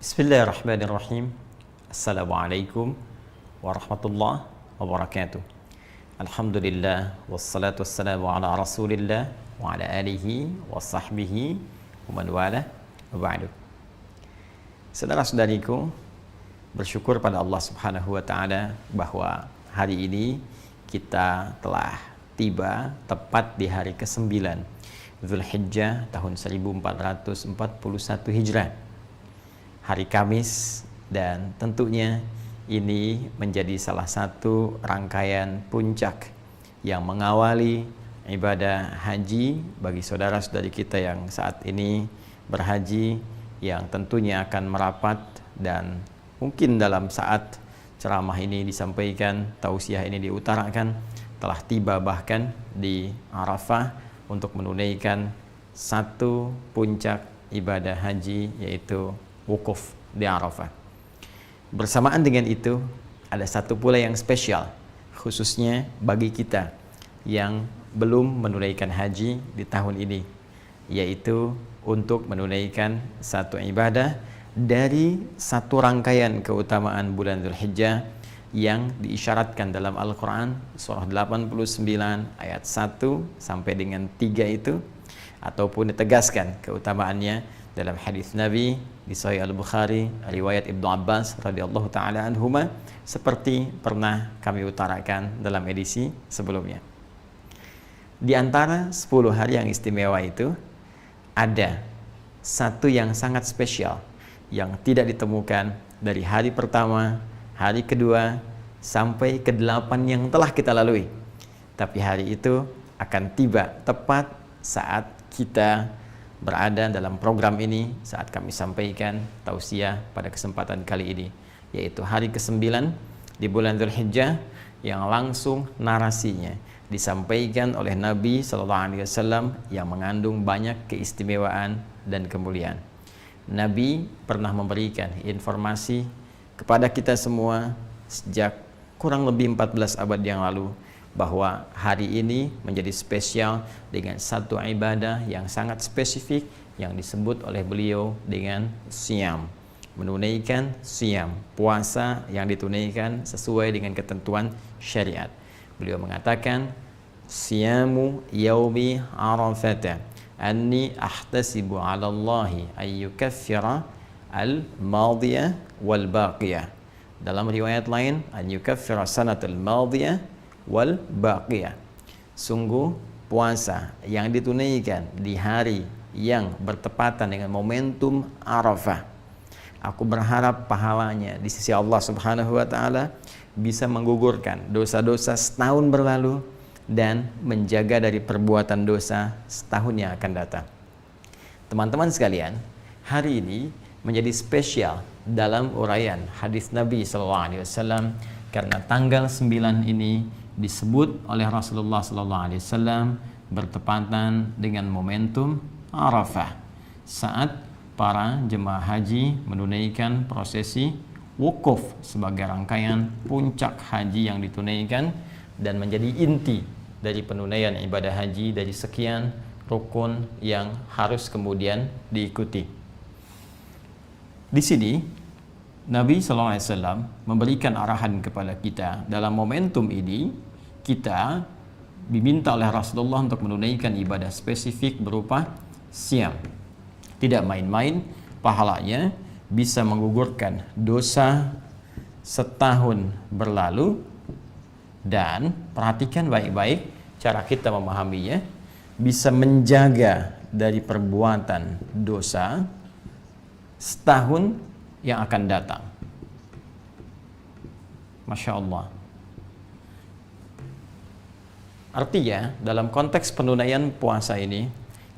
Bismillahirrahmanirrahim. Assalamualaikum warahmatullahi wabarakatuh. Alhamdulillah wassalatu wassalamu ala Rasulillah wa ala alihi wa sahbihi wa man wala wa ba'du. Saudara-saudariku, bersyukur pada Allah Subhanahu wa taala bahwa hari ini kita telah tiba tepat di hari ke-9 Zulhijjah tahun 1441 Hijrah, hari Kamis, dan tentunya ini menjadi salah satu rangkaian puncak yang mengawali ibadah haji bagi saudara-saudari kita yang saat ini berhaji, yang tentunya akan merapat, dan mungkin dalam saat ceramah ini disampaikan, tausiah ini diutarakan, telah tiba bahkan di Arafah untuk menunaikan satu puncak ibadah haji, yaitu wukuf di Arafah. Bersamaan dengan itu, ada satu pula yang spesial, khususnya bagi kita yang belum menunaikan haji di tahun ini, yaitu untuk menunaikan satu ibadah dari satu rangkaian keutamaan bulan Zulhijjah yang diisyaratkan dalam Al-Quran surah 89 ayat 1 sampai dengan 3 itu, ataupun ditegaskan keutamaannya dalam hadis Nabi di Sahih Al-Bukhari riwayat Ibnu Abbas radhiyallahu taala anhuma, seperti pernah kami utarakan dalam edisi sebelumnya. Di antara 10 hari yang istimewa itu, ada satu yang sangat spesial yang tidak ditemukan dari hari pertama, hari kedua, sampai ke-8 yang telah kita lalui. Tapi hari itu akan tiba tepat saat kita berada dalam program ini, saat kami sampaikan tausiah pada kesempatan kali ini, yaitu hari ke-9 di bulan Zulhijjah, yang langsung narasinya disampaikan oleh Nabi SAW yang mengandung banyak keistimewaan dan kemuliaan. Nabi pernah memberikan informasi kepada kita semua sejak kurang lebih 14 abad yang lalu, bahwa hari ini menjadi spesial dengan satu ibadah yang sangat spesifik yang disebut oleh beliau dengan siyam, menunaikan siyam, puasa yang ditunaikan sesuai dengan ketentuan syariat. Beliau mengatakan, siyamu yaumi arafata anni ahtasibu ala Allahi ayyukaffira al-madiyah wal baqiyah. Dalam riwayat lain, an yukaffira sanatul madiyah wal baqiyah. Sungguh puasa yang ditunaikan di hari yang bertepatan dengan momentum Arafah, aku berharap pahalanya di sisi Allah Subhanahu wa taala bisa menggugurkan dosa-dosa setahun berlalu dan menjaga dari perbuatan dosa setahun yang akan datang. Teman-teman sekalian, hari ini menjadi spesial dalam uraian hadis Nabi SAW karena tanggal 9 ini disebut oleh Rasulullah SAW bertepatan dengan momentum Arafah, saat para jemaah haji menunaikan prosesi wukuf sebagai rangkaian puncak haji yang ditunaikan dan menjadi inti dari penunaian ibadah haji dari sekian rukun yang harus kemudian diikuti. Di sini Nabi SAW memberikan arahan kepada kita. Dalam momentum ini, kita diminta oleh Rasulullah untuk menunaikan ibadah spesifik berupa siyam. Tidak main-main, pahalanya bisa menggugurkan dosa setahun berlalu, dan perhatikan baik-baik cara kita memahaminya, bisa menjaga dari perbuatan dosa setahun yang akan datang. Masya Allah. Artinya dalam konteks penunaian puasa ini,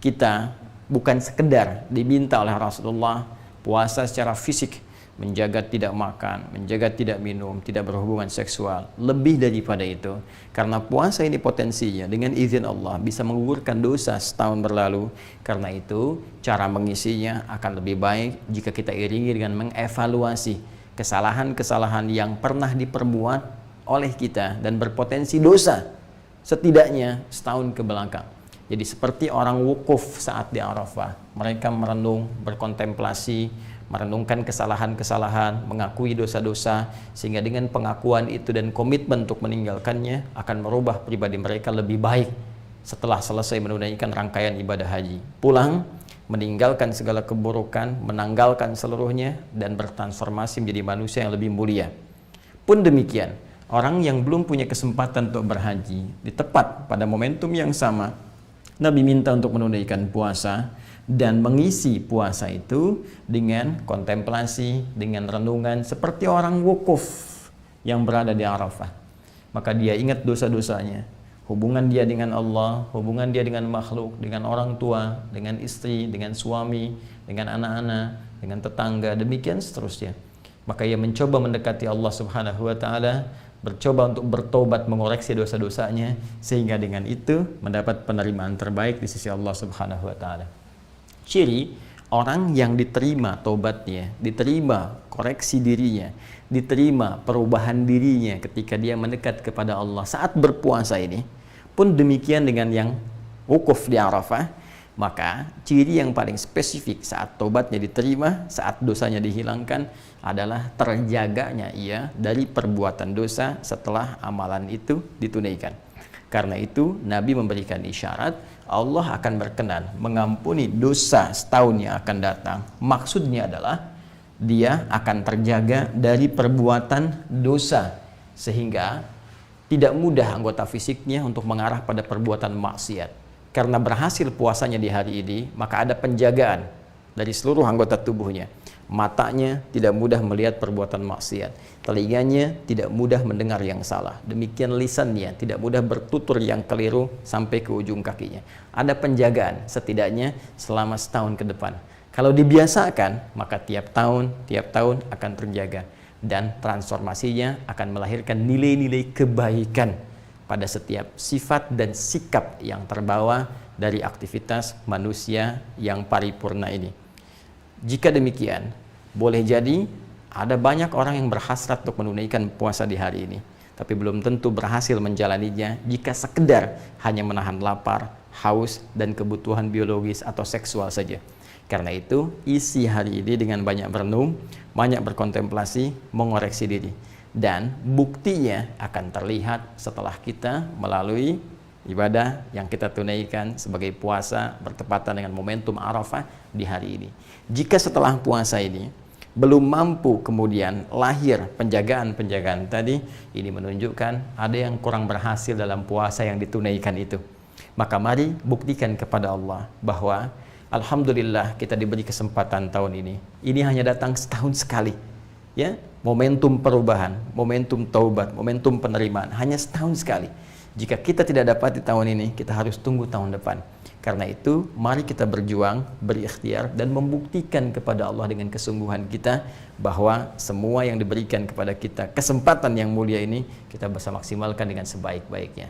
kita bukan sekedar diminta oleh Rasulullah puasa secara fisik, menjaga tidak makan, menjaga tidak minum, tidak berhubungan seksual. Lebih daripada itu, karena puasa ini potensinya dengan izin Allah bisa menggugurkan dosa setahun berlalu. Karena itu cara mengisinya akan lebih baik jika kita iringi dengan mengevaluasi kesalahan-kesalahan yang pernah diperbuat oleh kita dan berpotensi dosa setidaknya setahun ke belakang. Jadi seperti orang wukuf saat di Arafah, mereka merenung, berkontemplasi, merenungkan kesalahan-kesalahan, mengakui dosa-dosa, sehingga dengan pengakuan itu dan komitmen untuk meninggalkannya akan merubah pribadi mereka lebih baik setelah selesai menunaikan rangkaian ibadah haji. Pulang, meninggalkan segala keburukan, menanggalkan seluruhnya, dan bertransformasi menjadi manusia yang lebih mulia. Pun demikian, orang yang belum punya kesempatan untuk berhaji, di tepat pada momentum yang sama, Nabi minta untuk menunaikan puasa dan mengisi puasa itu dengan kontemplasi, dengan renungan seperti orang wukuf yang berada di Arafah. Maka dia ingat dosa-dosanya, hubungan dia dengan Allah, hubungan dia dengan makhluk, dengan orang tua, dengan istri, dengan suami, dengan anak-anak, dengan tetangga, demikian seterusnya. Maka ia mencoba mendekati Allah Subhanahu wa taala, bercoba untuk bertobat, mengoreksi dosa-dosanya, sehingga dengan itu mendapat penerimaan terbaik di sisi Allah Subhanahu wa taala. Ciri orang yang diterima tobatnya, diterima koreksi dirinya, diterima perubahan dirinya ketika dia mendekat kepada Allah saat berpuasa ini, pun demikian dengan yang wukuf di Arafah. Maka ciri yang paling spesifik saat tobatnya diterima, saat dosanya dihilangkan, adalah terjaganya ia dari perbuatan dosa setelah amalan itu ditunaikan. Karena itu Nabi memberikan isyarat Allah akan berkenan mengampuni dosa setahun yang akan datang. Maksudnya adalah dia akan terjaga dari perbuatan dosa, sehingga tidak mudah anggota fisiknya untuk mengarah pada perbuatan maksiat. Karena berhasil puasanya di hari ini, maka ada penjagaan dari seluruh anggota tubuhnya. Matanya tidak mudah melihat perbuatan maksiat, telinganya tidak mudah mendengar yang salah, demikian lisannya tidak mudah bertutur yang keliru sampai ke ujung kakinya. Ada penjagaan setidaknya selama setahun ke depan. Kalau dibiasakan, maka tiap tahun akan terjaga, dan transformasinya akan melahirkan nilai-nilai kebaikan pada setiap sifat dan sikap yang terbawa dari aktivitas manusia yang paripurna ini. Jika demikian, boleh jadi ada banyak orang yang berhasrat untuk menunaikan puasa di hari ini, tapi belum tentu berhasil menjalaninya jika sekedar hanya menahan lapar, haus, dan kebutuhan biologis atau seksual saja. Karena itu, isi hari ini dengan banyak berenung, banyak berkontemplasi, mengoreksi diri. Dan buktinya akan terlihat setelah kita melalui ibadah yang kita tunaikan sebagai puasa bertepatan dengan momentum Arafah di hari ini. Jika setelah puasa ini belum mampu kemudian lahir penjagaan-penjagaan tadi, ini menunjukkan ada yang kurang berhasil dalam puasa yang ditunaikan itu. Maka mari buktikan kepada Allah bahwa alhamdulillah kita diberi kesempatan tahun ini. Ini hanya datang setahun sekali. Ya, momentum perubahan, momentum taubat, momentum penerimaan hanya setahun sekali. Jika kita tidak dapat di tahun ini, kita harus tunggu tahun depan. Karena itu, mari kita berjuang, berikhtiar, dan membuktikan kepada Allah dengan kesungguhan kita bahwa semua yang diberikan kepada kita, kesempatan yang mulia ini, kita bisa maksimalkan dengan sebaik-baiknya.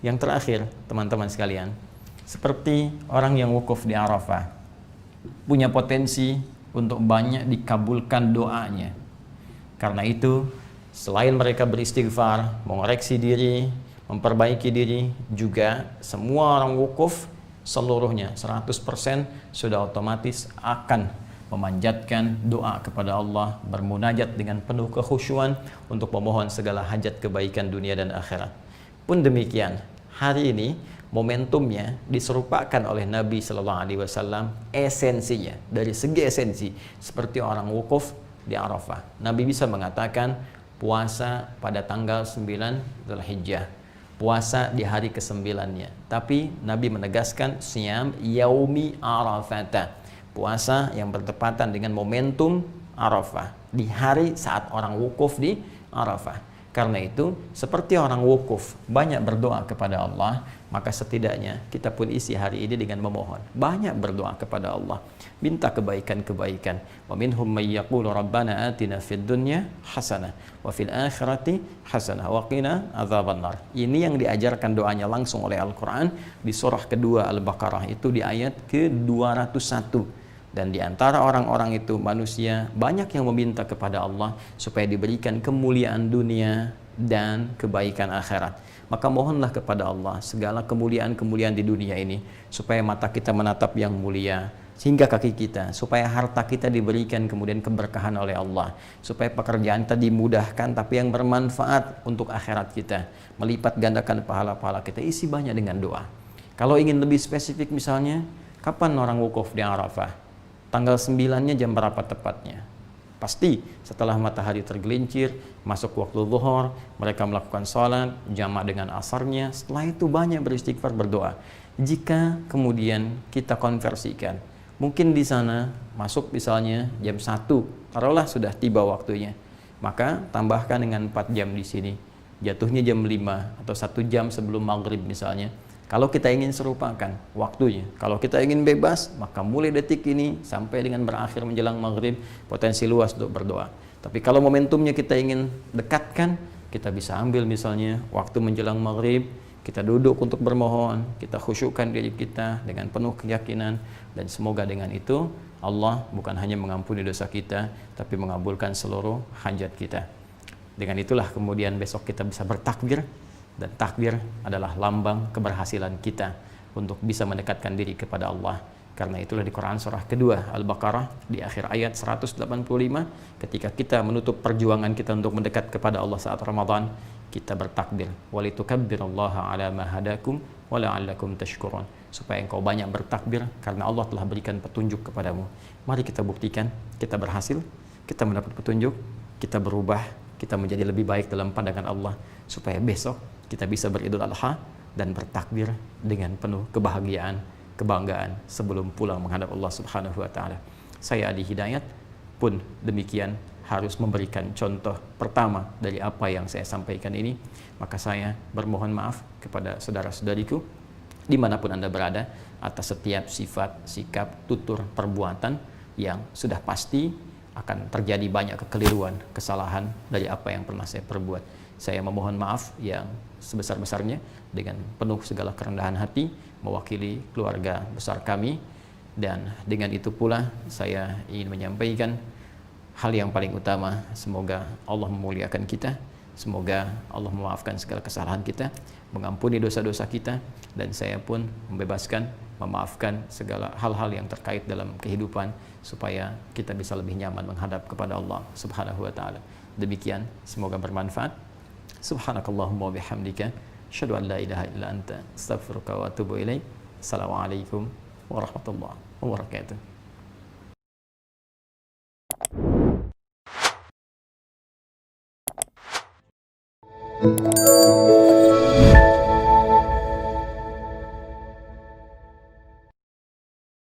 Yang terakhir, teman-teman sekalian, seperti orang yang wukuf di Arafah, punya potensi untuk banyak dikabulkan doanya. Karena itu, selain mereka beristighfar, mengoreksi diri, memperbaiki diri, juga semua orang wukuf seluruhnya 100% sudah otomatis akan memanjatkan doa kepada Allah, bermunajat dengan penuh kekhusyuan untuk memohon segala hajat kebaikan dunia dan akhirat. Pun demikian, hari ini momentumnya diserupakan oleh Nabi Shallallahu Alaihi Wasallam, esensinya dari segi esensi seperti orang wukuf di Arafah. Nabi bisa mengatakan puasa pada tanggal 9 Dzulhijjah, puasa di hari ke-9-nya. Tapi Nabi menegaskan siyam yaumi Arafata, puasa yang bertepatan dengan momentum Arafah, di hari saat orang wukuf di Arafah. Karena itu, seperti orang wukuf banyak berdoa kepada Allah, maka setidaknya kita pun isi hari ini dengan memohon, banyak berdoa kepada Allah, minta kebaikan-kebaikan. Wa minhum may yaqulu rabbana atina fid dunya hasanah wa fil akhirati hasanah wa qina adzabannar. Ini yang diajarkan doanya langsung oleh Al-Qur'an di surah kedua Al-Baqarah, itu di ayat ke-201. Dan di antara orang-orang itu manusia banyak yang meminta kepada Allah supaya diberikan kemuliaan dunia dan kebaikan akhirat. Maka mohonlah kepada Allah segala kemuliaan-kemuliaan di dunia ini, supaya mata kita menatap yang mulia, sehingga kaki kita, supaya harta kita diberikan kemudian keberkahan oleh Allah, supaya pekerjaan kita dimudahkan tapi yang bermanfaat untuk akhirat kita, melipat gandakan pahala-pahala kita. Isi banyak dengan doa. Kalau ingin lebih spesifik misalnya, kapan orang wukuf di Arafah? Tanggal 9-nya jam berapa tepatnya? Pasti setelah matahari tergelincir, masuk waktu zuhur, mereka melakukan sholat, jamak dengan asarnya. Setelah itu banyak beristighfar, berdoa. Jika kemudian kita konversikan, mungkin di sana masuk misalnya jam 1, taruhlah sudah tiba waktunya, maka tambahkan dengan 4 jam di sini, jatuhnya jam 5 atau 1 jam sebelum maghrib misalnya. Kalau kita ingin serupakan waktunya, kalau kita ingin bebas, maka mulai detik ini sampai dengan berakhir menjelang maghrib, potensi luas untuk berdoa. Tapi kalau momentumnya kita ingin dekatkan, kita bisa ambil misalnya waktu menjelang maghrib, kita duduk untuk bermohon, kita khusyukkan diri kita dengan penuh keyakinan, dan semoga dengan itu Allah bukan hanya mengampuni dosa kita, tapi mengabulkan seluruh hajat kita. Dengan itulah kemudian besok kita bisa bertakbir, dan takbir adalah lambang keberhasilan kita untuk bisa mendekatkan diri kepada Allah. Karena itulah di Quran surah kedua Al-Baqarah di akhir ayat 185, ketika kita menutup perjuangan kita untuk mendekat kepada Allah saat Ramadan, kita bertakbir, walitukabbirullaha ala ma hadakum wa la'allakum tashkurun, supaya engkau banyak bertakbir karena Allah telah berikan petunjuk kepadamu. Mari kita buktikan kita berhasil, kita mendapat petunjuk, kita berubah, kita menjadi lebih baik dalam pandangan Allah, supaya besok kita bisa beridul adha dan bertakbir dengan penuh kebahagiaan, kebanggaan sebelum pulang menghadap Allah Subhanahu wa taala. Saya Adi Hidayat pun demikian harus memberikan contoh pertama dari apa yang saya sampaikan ini. Maka saya bermohon maaf kepada saudara-saudariku dimanapun Anda berada atas setiap sifat, sikap, tutur, perbuatan yang sudah pasti akan terjadi banyak kekeliruan, kesalahan dari apa yang pernah saya perbuat. Saya memohon maaf yang sebesar-besarnya dengan penuh segala kerendahan hati mewakili keluarga besar kami, dan dengan itu pula saya ingin menyampaikan hal yang paling utama, semoga Allah memuliakan kita, semoga Allah memaafkan segala kesalahan kita, mengampuni dosa-dosa kita, dan saya pun membebaskan, memaafkan segala hal-hal yang terkait dalam kehidupan, supaya kita bisa lebih nyaman menghadap kepada Allah Subhanahu wa taala. Demikian, semoga bermanfaat. Subhanakallahumma wa bihamdika, asyhadu an la ilaha illa anta, astaghfiruka wa atubu ilaik. Assalamualaikum warahmatullahi wabarakatuh.